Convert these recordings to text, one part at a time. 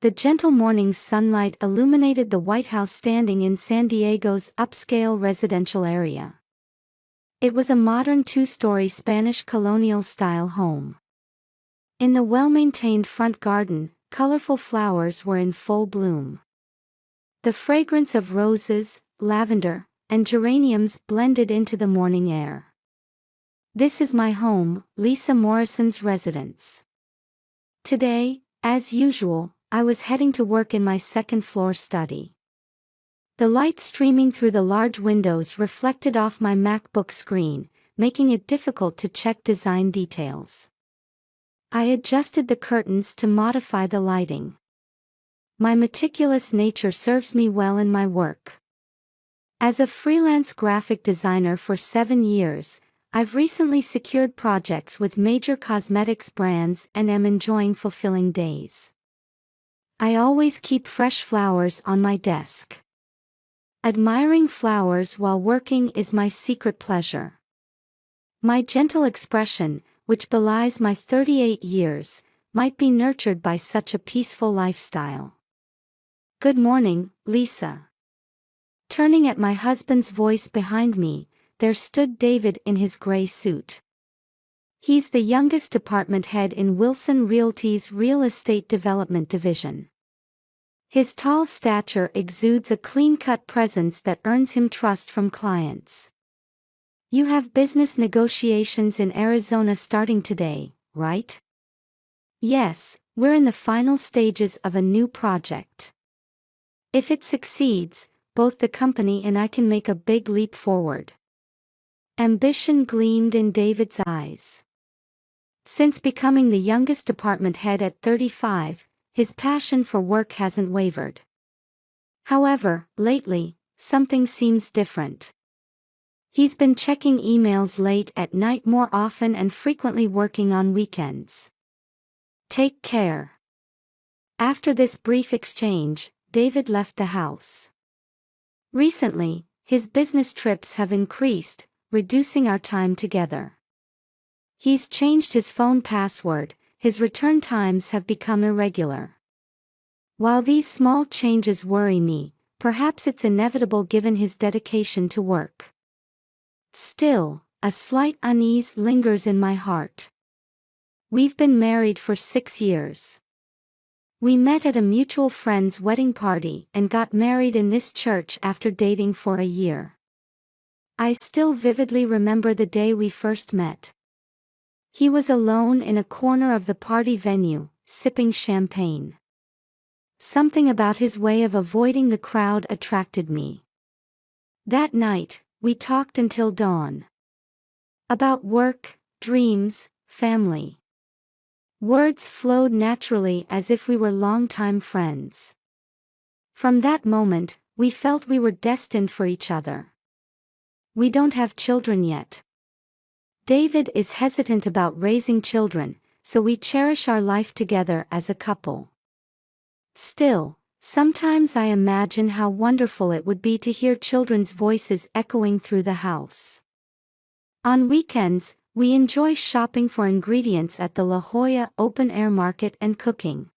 The gentle morning sunlight illuminated the White House standing in San Diego's upscale residential area. It was a modern two-story Spanish colonial-style home. In the well-maintained front garden, colorful flowers were in full bloom. The fragrance of roses, lavender, and geraniums blended into the morning air. "This is my home," Lisa Morrison's residence. Today, as usual, I was heading to work in my second-floor study. The light streaming through the large windows reflected off my MacBook screen, making it difficult to check design details. I adjusted the curtains to modify the lighting. My meticulous nature serves me well in my work. As a freelance graphic designer for 7 years, I've recently secured projects with major cosmetics brands and am enjoying fulfilling days. I always keep fresh flowers on my desk. Admiring flowers while working is my secret pleasure. My gentle expression, which belies my 38 years, might be nurtured by such a peaceful lifestyle. "Good morning, Lisa." Turning at my husband's voice behind me, there stood David in his gray suit. He's the youngest department head in Wilson Realty's real estate development division. His tall stature exudes a clean-cut presence that earns him trust from clients. "You have business negotiations in Arizona starting today, right?" "Yes, we're in the final stages of a new project. If it succeeds, both the company and I can make a big leap forward." Ambition gleamed in David's eyes. Since becoming the youngest department head at 35, his passion for work hasn't wavered. However, lately, something seems different. He's been checking emails late at night more often and frequently working on weekends. "Take care." After this brief exchange, David left the house. Recently, his business trips have increased, reducing our time together. He's changed his phone password, his return times have become irregular. While these small changes worry me, perhaps it's inevitable given his dedication to work. Still, a slight unease lingers in my heart. We've been married for 6 years. We met at a mutual friend's wedding party and got married in this church after dating for a year. I still vividly remember the day we first met. He was alone in a corner of the party venue, sipping champagne. Something about his way of avoiding the crowd attracted me. That night, we talked until dawn. About work, dreams, family. Words flowed naturally as if we were longtime friends. From that moment, we felt we were destined for each other. We don't have children yet. David is hesitant about raising children, so we cherish our life together as a couple. Still, sometimes I imagine how wonderful it would be to hear children's voices echoing through the house. On weekends, we enjoy shopping for ingredients at the La Jolla Open Air Market and cooking.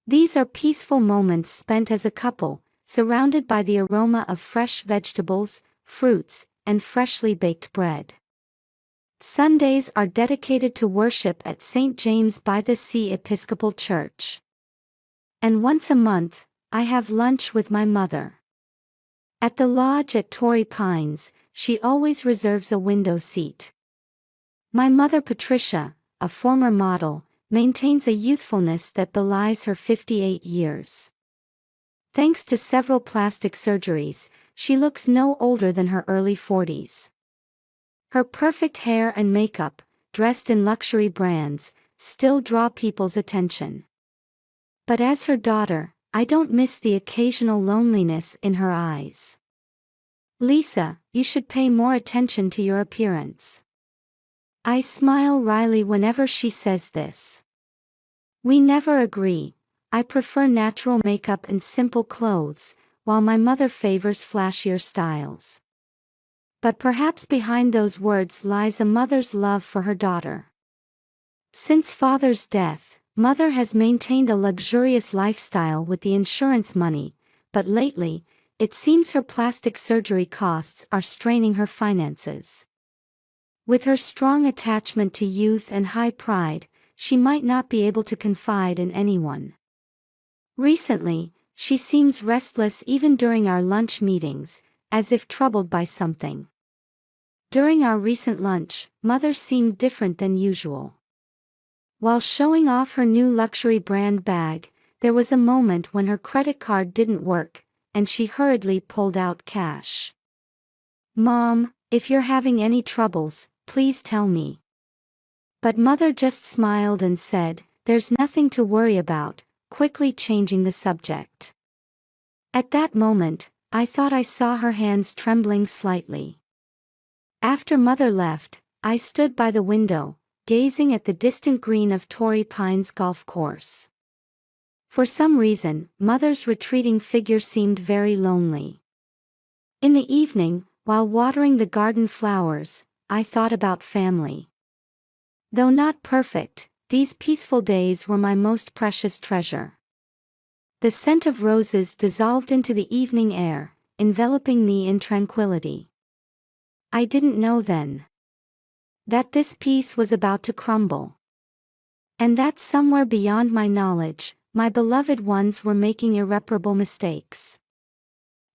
These are peaceful moments spent as a couple, surrounded by the aroma of fresh vegetables, fruits, and freshly baked bread. Sundays are dedicated to worship at St. James by the Sea Episcopal Church. And once a month, I have lunch with my mother. At the lodge at Torrey Pines, she always reserves a window seat. My mother Patricia, a former model, maintains a youthfulness that belies her 58 years. Thanks to several plastic surgeries, she looks no older than her early 40s. Her perfect hair and makeup, dressed in luxury brands, still draw people's attention. But as her daughter, I don't miss the occasional loneliness in her eyes. "Lisa, you should pay more attention to your appearance." I smile wryly whenever she says this. We never agree. I prefer natural makeup and simple clothes, while my mother favors flashier styles. But perhaps behind those words lies a mother's love for her daughter. Since father's death, Mother has maintained a luxurious lifestyle with the insurance money, but lately, it seems her plastic surgery costs are straining her finances. With her strong attachment to youth and high pride, she might not be able to confide in anyone. Recently, she seems restless even during our lunch meetings, as if troubled by something. During our recent lunch, Mother seemed different than usual. While showing off her new luxury brand bag, there was a moment when her credit card didn't work, and she hurriedly pulled out cash. "Mom, if you're having any troubles, please tell me." But Mother just smiled and said, "There's nothing to worry about," quickly changing the subject. At that moment, I thought I saw her hands trembling slightly. After Mother left, I stood by the window, gazing at the distant green of Torrey Pines golf course. For some reason, Mother's retreating figure seemed very lonely. In the evening, while watering the garden flowers, I thought about family. Though not perfect, these peaceful days were my most precious treasure. The scent of roses dissolved into the evening air, enveloping me in tranquility. I didn't know then that this peace was about to crumble. And that somewhere beyond my knowledge, my beloved ones were making irreparable mistakes.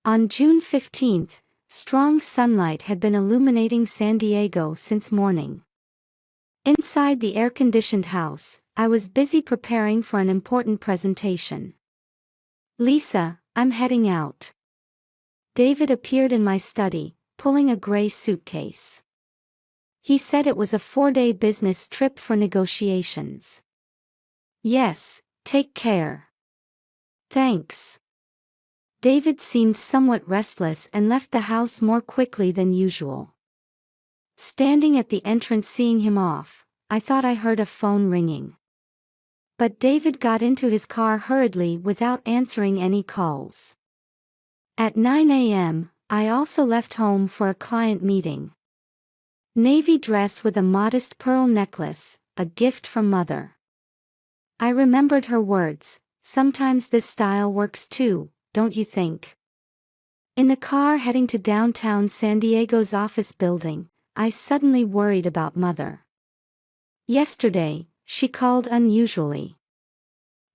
On June 15th, strong sunlight had been illuminating San Diego since morning. Inside the air-conditioned house, I was busy preparing for an important presentation. "Lisa, I'm heading out." David appeared in my study, pulling a gray suitcase. He said it was a 4-day business trip for negotiations. "Yes, take care." "Thanks." David seemed somewhat restless and left the house more quickly than usual. Standing at the entrance seeing him off, I thought I heard a phone ringing. But David got into his car hurriedly without answering any calls. At 9 a.m., I also left home for a client meeting. Navy dress with a modest pearl necklace, a gift from Mother. I remembered her words, "Sometimes this style works too, don't you think?" In the car heading to downtown San Diego's office building, I suddenly worried about Mother. Yesterday, she called unusually.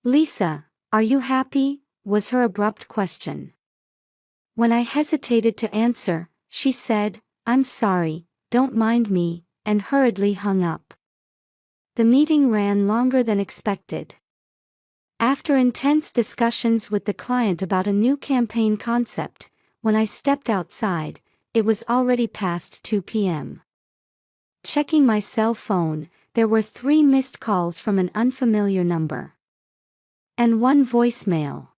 "Lisa, are you happy?" was her abrupt question. When I hesitated to answer, she said, "I'm sorry, don't mind me," and hurriedly hung up. The meeting ran longer than expected. After intense discussions with the client about a new campaign concept, when I stepped outside, it was already past 2 p.m. Checking my cell phone, there were 3 missed calls from an unfamiliar number. And 1 voicemail.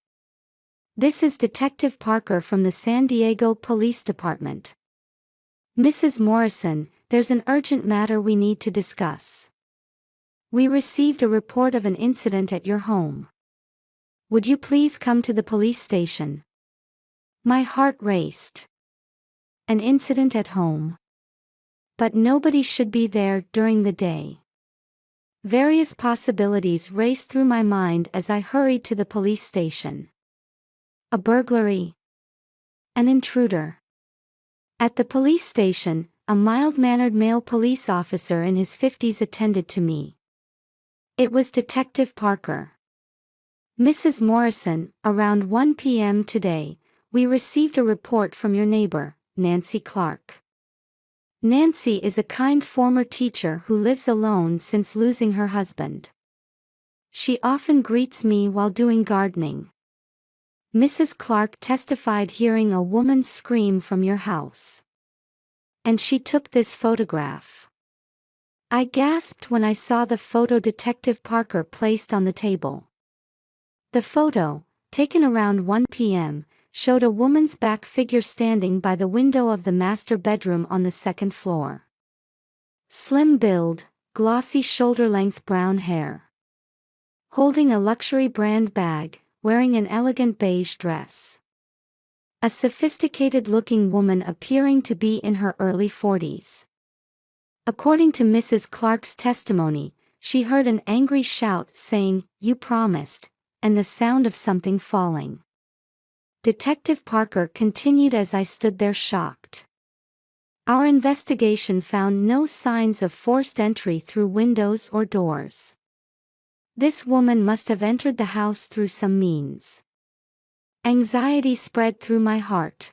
"This is Detective Parker from the San Diego Police Department. Mrs. Morrison, there's an urgent matter we need to discuss. We received a report of an incident at your home. Would you please come to the police station?" My heart raced. An incident at home. But nobody should be there during the day. Various possibilities raced through my mind as I hurried to the police station. A burglary. An intruder. At the police station, a mild-mannered male police officer in his 50s attended to me. It was Detective Parker. "Mrs. Morrison, around 1 p.m. today, we received a report from your neighbor, Nancy Clark. Nancy is a kind former teacher who lives alone since losing her husband. She often greets me while doing gardening. Mrs. Clark testified hearing a woman scream from your house. And she took this photograph." I gasped when I saw the photo Detective Parker placed on the table. The photo, taken around 1 p.m., showed a woman's back figure standing by the window of the master bedroom on the 2nd floor. Slim build, glossy shoulder-length brown hair. Holding a luxury brand bag, wearing an elegant beige dress. A sophisticated-looking woman appearing to be in her early 40s. According to Mrs. Clark's testimony, she heard an angry shout saying, "You promised," and the sound of something falling. Detective Parker continued as I stood there shocked. Our investigation found no signs of forced entry through windows or doors. This woman must have entered the house through some means. Anxiety spread through my heart.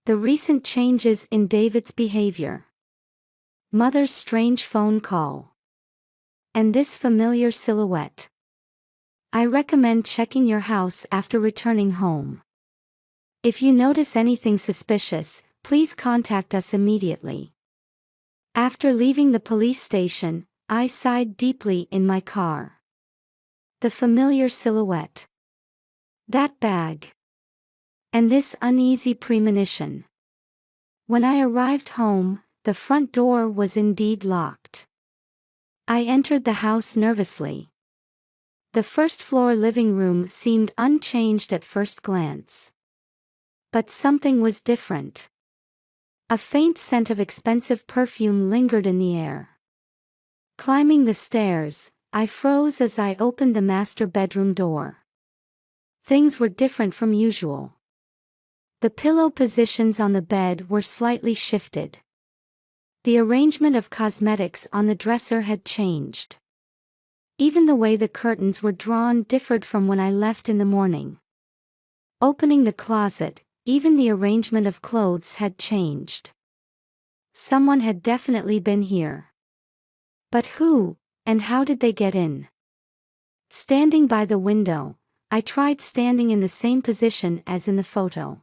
The recent changes in David's behavior. Mother's strange phone call. And this familiar silhouette. I recommend checking your house after returning home. If you notice anything suspicious, please contact us immediately. After leaving the police station, I sighed deeply in my car. The familiar silhouette. That bag. And this uneasy premonition. When I arrived home, the front door was indeed locked. I entered the house nervously. The first-floor living room seemed unchanged at first glance. But something was different. A faint scent of expensive perfume lingered in the air. Climbing the stairs, I froze as I opened the master bedroom door. Things were different from usual. The pillow positions on the bed were slightly shifted. The arrangement of cosmetics on the dresser had changed. Even the way the curtains were drawn differed from when I left in the morning. Opening the closet, even the arrangement of clothes had changed. Someone had definitely been here. But who, and how did they get in? Standing by the window, I tried standing in the same position as in the photo.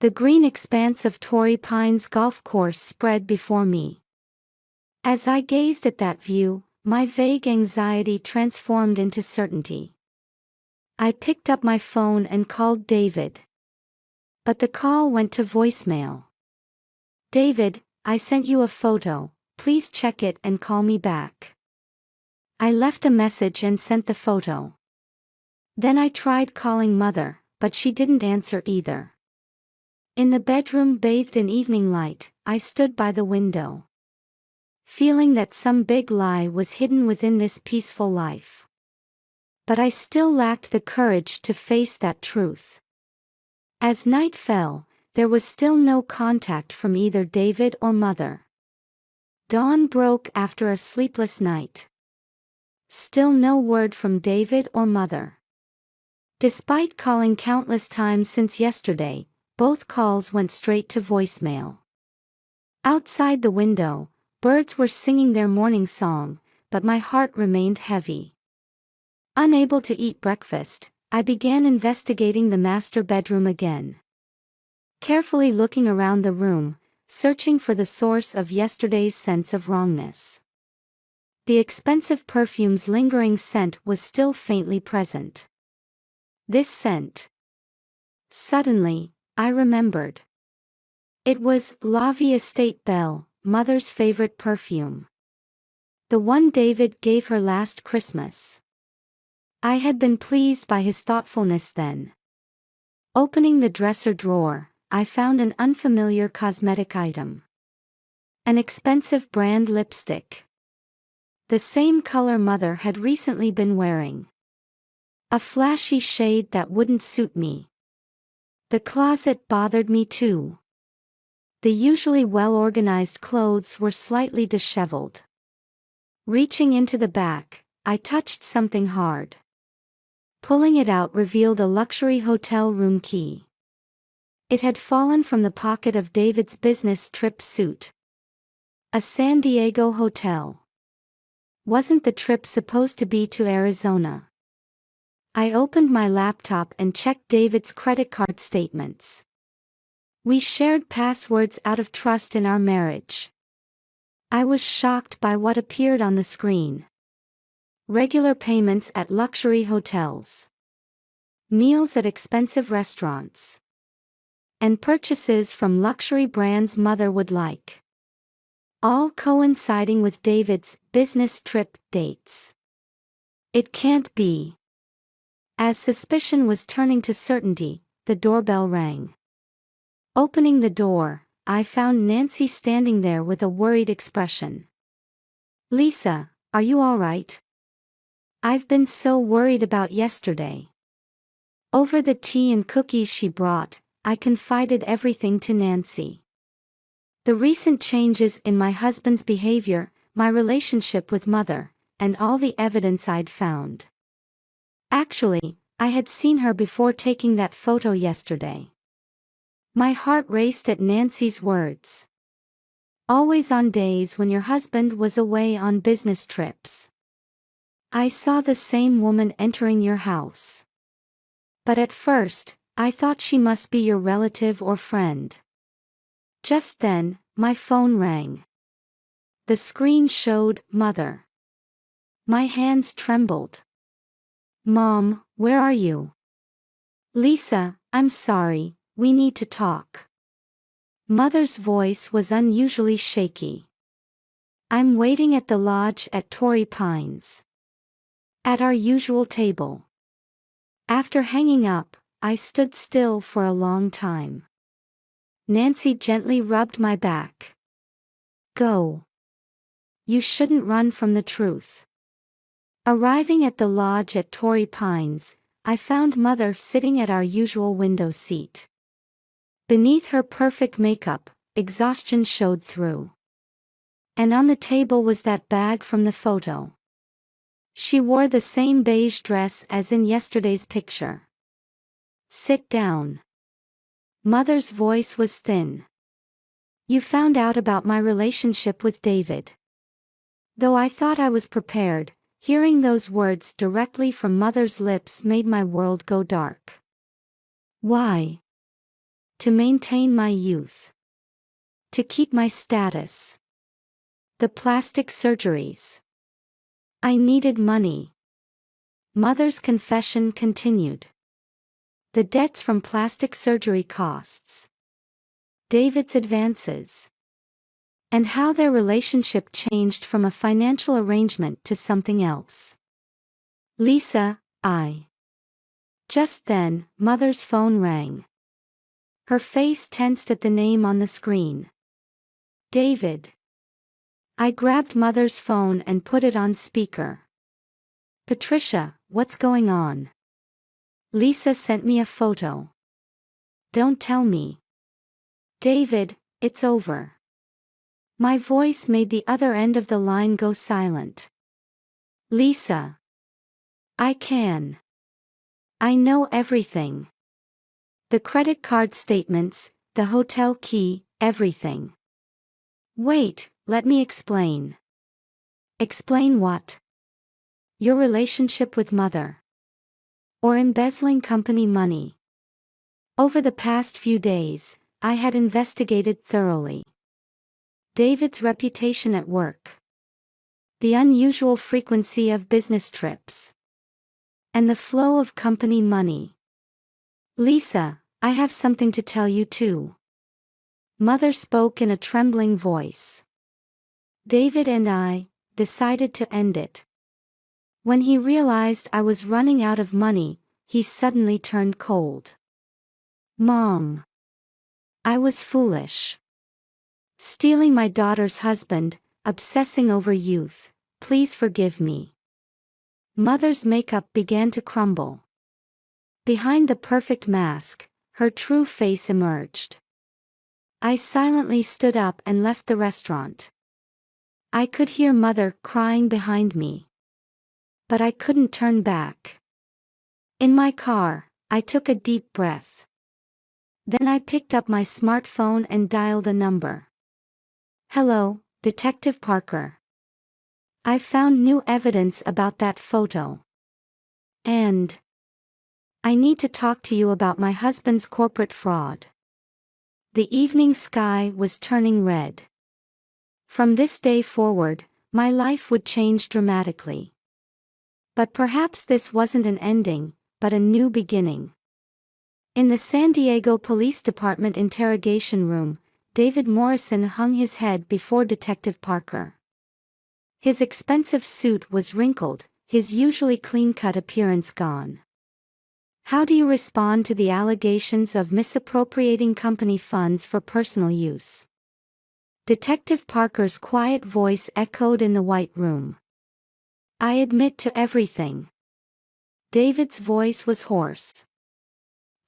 The green expanse of Torrey Pines golf course spread before me. As I gazed at that view, my vague anxiety transformed into certainty. I picked up my phone and called David. But the call went to voicemail. "David, I sent you a photo, please check it and call me back." I left a message and sent the photo. Then I tried calling Mother, but she didn't answer either. In the bedroom bathed in evening light, I stood by the window. Feeling that some big lie was hidden within this peaceful life. But I still lacked the courage to face that truth. As night fell, there was still no contact from either David or Mother. Dawn broke after a sleepless night. Still no word from David or Mother. Despite calling countless times since yesterday, both calls went straight to voicemail. Outside the window, birds were singing their morning song, but my heart remained heavy. Unable to eat breakfast, I began investigating the master bedroom again. Carefully looking around the room, searching for the source of yesterday's sense of wrongness. The expensive perfume's lingering scent was still faintly present. This scent. Suddenly, I remembered. It was La Vie Estate Belle, Mother's favorite perfume. The one David gave her last Christmas. I had been pleased by his thoughtfulness then. Opening the dresser drawer, I found an unfamiliar cosmetic item. An expensive brand lipstick. The same color Mother had recently been wearing. A flashy shade that wouldn't suit me. The closet bothered me too. The usually well-organized clothes were slightly disheveled. Reaching into the back, I touched something hard. Pulling it out revealed a luxury hotel room key. It had fallen from the pocket of David's business trip suit. A San Diego hotel. Wasn't the trip supposed to be to Arizona? I opened my laptop and checked David's credit card statements. We shared passwords out of trust in our marriage. I was shocked by what appeared on the screen. Regular payments at luxury hotels. Meals at expensive restaurants. And purchases from luxury brands Mother would like. All coinciding with David's business trip dates. It can't be. As suspicion was turning to certainty, the doorbell rang. Opening the door, I found Nancy standing there with a worried expression. "Lisa, are you all right? I've been so worried about yesterday. Over the tea and cookies she brought, I confided everything to Nancy. The recent changes in my husband's behavior, my relationship with Mother, and all the evidence I'd found. Actually, I had seen her before taking that photo yesterday. My heart raced at Nancy's words. Always on days when your husband was away on business trips. I saw the same woman entering your house. But at first, I thought she must be your relative or friend. Just then, my phone rang. The screen showed Mother. My hands trembled. Mom, where are you? Lisa, I'm sorry, we need to talk. Mother's voice was unusually shaky. I'm waiting at the lodge at Torrey Pines. At our usual table. After hanging up, I stood still for a long time. Nancy gently rubbed my back. Go. You shouldn't run from the truth. Arriving at the lodge at Torrey Pines, I found Mother sitting at our usual window seat. Beneath her perfect makeup, exhaustion showed through. And on the table was that bag from the photo. She wore the same beige dress as in yesterday's picture. Sit down. Mother's voice was thin. You found out about my relationship with David. Though I thought I was prepared, hearing those words directly from Mother's lips made my world go dark. Why? To maintain my youth. To keep my status. The plastic surgeries. I needed money. Mother's confession continued. The debts from plastic surgery costs. David's advances. And how their relationship changed from a financial arrangement to something else. Lisa, Just then, Mother's phone rang. Her face tensed at the name on the screen. David. I grabbed Mother's phone and put it on speaker. Patricia, what's going on? Lisa sent me a photo. Don't tell me. David, it's over. My voice made the other end of the line go silent. Lisa. I know everything. The credit card statements, the hotel key, everything. Wait, let me explain. Explain what? Your relationship with Mother. Or embezzling company money. Over the past few days, I had investigated thoroughly. David's reputation at work. The unusual frequency of business trips. And the flow of company money. Lisa, I have something to tell you too. Mother spoke in a trembling voice. David and I decided to end it. When he realized I was running out of money, he suddenly turned cold. Mom. I was foolish. Stealing my daughter's husband, obsessing over youth, please forgive me. Mother's makeup began to crumble. Behind the perfect mask, her true face emerged. I silently stood up and left the restaurant. I could hear Mother crying behind me. But I couldn't turn back. In my car, I took a deep breath. Then I picked up my smartphone and dialed a number. Hello, Detective Parker. I found new evidence about that photo. And I need to talk to you about my husband's corporate fraud. The evening sky was turning red. From this day forward, my life would change dramatically. But perhaps this wasn't an ending, but a new beginning. In the San Diego Police Department interrogation room, David Morrison hung his head before Detective Parker. His expensive suit was wrinkled, his usually clean-cut appearance gone. How do you respond to the allegations of misappropriating company funds for personal use? Detective Parker's quiet voice echoed in the white room. I admit to everything. David's voice was hoarse.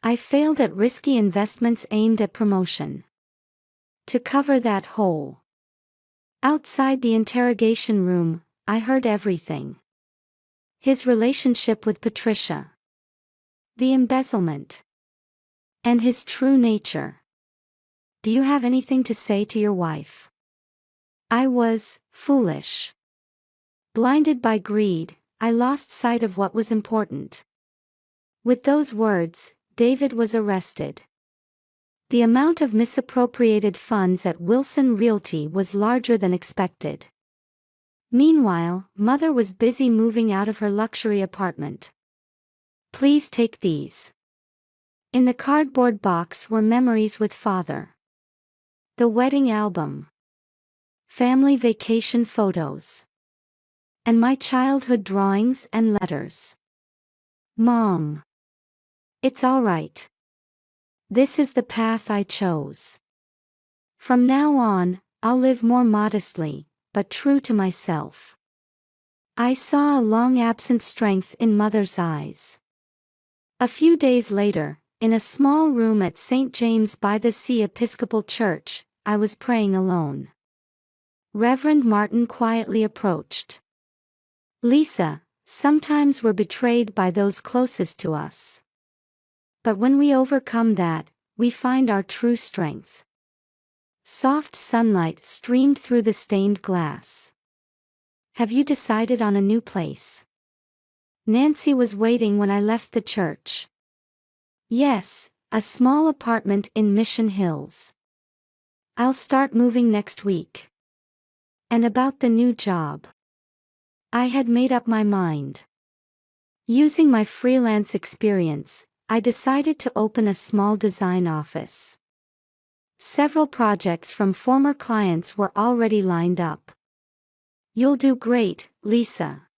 I failed at risky investments aimed at promotion. To cover that hole. Outside the interrogation room, I heard everything. His relationship with Patricia. The embezzlement. And his true nature. Do you have anything to say to your wife? I was foolish. Blinded by greed, I lost sight of what was important. With those words, David was arrested. The amount of misappropriated funds at Wilson Realty was larger than expected. Meanwhile, Mother was busy moving out of her luxury apartment. Please take these. In the cardboard box were memories with Father. The wedding album. Family vacation photos. And my childhood drawings and letters. Mom. It's all right. This is the path I chose. From now on, I'll live more modestly, but true to myself. I saw a long-absent strength in Mother's eyes. A few days later, in a small room at St. James by the Sea Episcopal Church, I was praying alone. Reverend Martin quietly approached. Lisa, sometimes we're betrayed by those closest to us. But when we overcome that, we find our true strength. Soft sunlight streamed through the stained glass. Have you decided on a new place? Nancy was waiting when I left the church. Yes, a small apartment in Mission Hills. I'll start moving next week. And about the new job. I had made up my mind. Using my freelance experience, I decided to open a small design office. Several projects from former clients were already lined up. You'll do great, Lisa.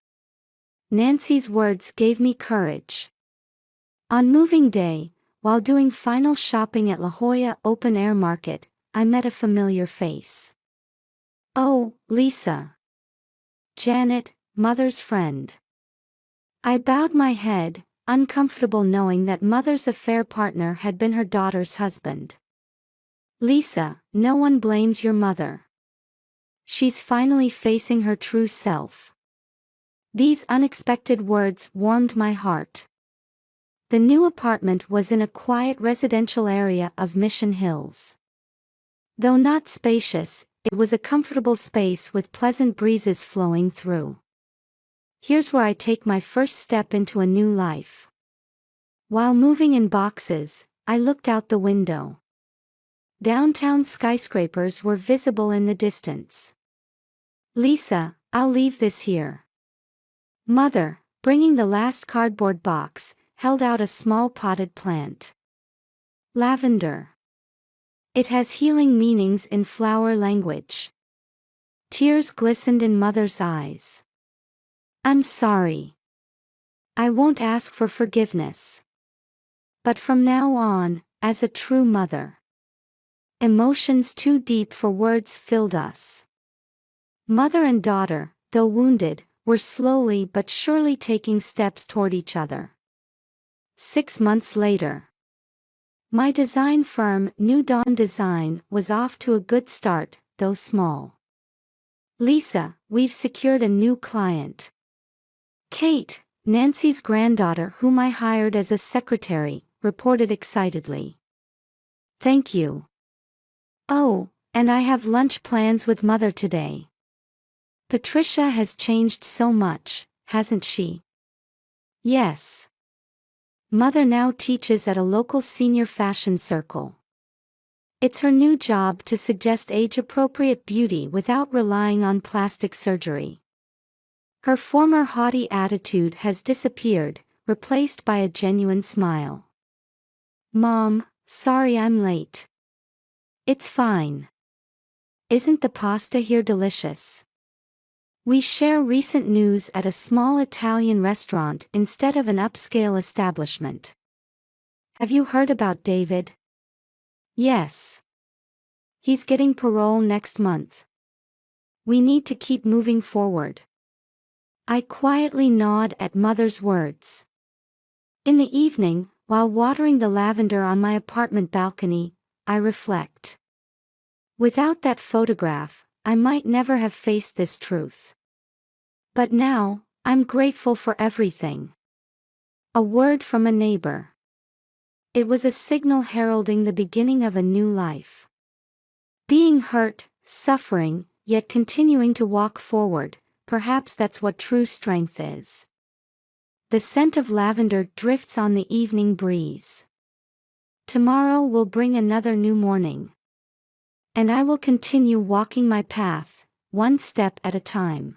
Nancy's words gave me courage. On moving day, while doing final shopping at La Jolla Open Air Market, I met a familiar face. Oh, Lisa. Janet, Mother's friend. I bowed my head, uncomfortable knowing that Mother's affair partner had been her daughter's husband. Lisa, no one blames your mother. She's finally facing her true self. These unexpected words warmed my heart. The new apartment was in a quiet residential area of Mission Hills. Though not spacious, it was a comfortable space with pleasant breezes flowing through. Here's where I take my first step into a new life. While moving in boxes, I looked out the window. Downtown skyscrapers were visible in the distance. Lisa, I'll leave this here. Mother, bringing the last cardboard box, held out a small potted plant. Lavender. It has healing meanings in flower language. Tears glistened in Mother's eyes. I'm sorry. I won't ask for forgiveness. But from now on, as a true mother. Emotions too deep for words filled us. Mother and daughter, though wounded, were slowly but surely taking steps toward each other. 6 months later. My design firm, New Dawn Design, was off to a good start, though small. Lisa, we've secured a new client. Kate, Nancy's granddaughter whom I hired as a secretary, reported excitedly. Thank you. Oh, and I have lunch plans with Mother today. Patricia has changed so much, hasn't she? Yes. Mother now teaches at a local senior fashion circle. It's her new job to suggest age-appropriate beauty without relying on plastic surgery. Her former haughty attitude has disappeared, replaced by a genuine smile. Mom, sorry I'm late. It's fine. Isn't the pasta here delicious? We share recent news at a small Italian restaurant instead of an upscale establishment. Have you heard about David? Yes. He's getting parole next month. We need to keep moving forward. I quietly nod at mother's words. In the evening, while watering the lavender on my apartment balcony, I reflect. Without that photograph, I might never have faced this truth. But now, I'm grateful for everything. A word from a neighbor. It was a signal heralding the beginning of a new life. Being hurt, suffering, yet continuing to walk forward, perhaps that's what true strength is. The scent of lavender drifts on the evening breeze. Tomorrow will bring another new morning. And I will continue walking my path, one step at a time.